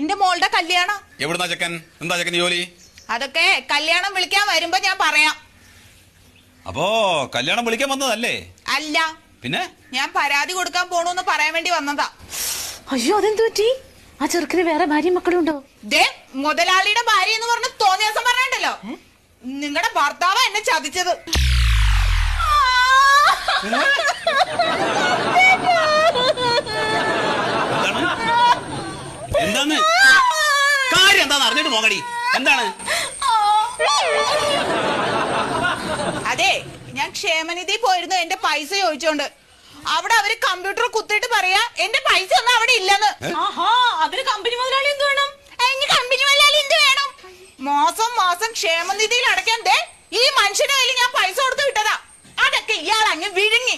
എന്റെ മോളുടെ കല്യാണം. എവിടുന്നാ ചെക്കൻ? എന്താ ചെക്കൻ ജോലി? അതൊക്കെ കല്യാണം വിളിക്കാൻ വരുമ്പോ ഞാൻ പറയാം. അപ്പോ കല്യാണം വിളിക്കാൻ വന്നതല്ലേ? അല്ല, പിന്നെ ഞാൻ പരാതി കൊടുക്കാൻ പോണൂന്ന് പറയാൻ വേണ്ടി വന്നതാ. അയ്യോ, അതെന്തു പറ്റി? ആ ചെറുക്കിന് വേറെ ഭാര്യ മക്കളുണ്ടോ? ദേ, മുതലാളിയുടെ ഭാര്യ എന്ന് പറഞ്ഞ് തോന്നിയ ദിവസം പറഞ്ഞിട്ടല്ലോ, നിങ്ങളുടെ ഭർത്താവ് എന്നെ ചതിച്ചത്. എന്താണ് കാര്യം? എന്താന്ന് അറിഞ്ഞിട്ട് പോകടി. എന്താണ്? അതെ, ഞാൻ ക്ഷേമനിധി പോയിരുന്നു എന്റെ പൈസ ചോദിച്ചോണ്ട്. അവിടെ അവര് കമ്പ്യൂട്ടർ കുത്തിയിട്ട് പറയാ എന്റെ പൈസ ഒന്നും അവിടെ ഇല്ലെന്ന്. അതിന് കമ്പനി മുതലാളി എന്ത് വേണം? കമ്പനി മുതലാളി എന്ത് വേണം? മാസം മാസം ക്ഷേമനിധിയിൽ അടയ്ക്കാൻ ദേ ഈ മനുഷ്യന്റെ കയ്യിൽ ഞാൻ പൈസ കൊടുത്ത് വിട്ടതാ. അതൊക്കെ ഇയാൾ അങ്ങ് വിഴുങ്ങി.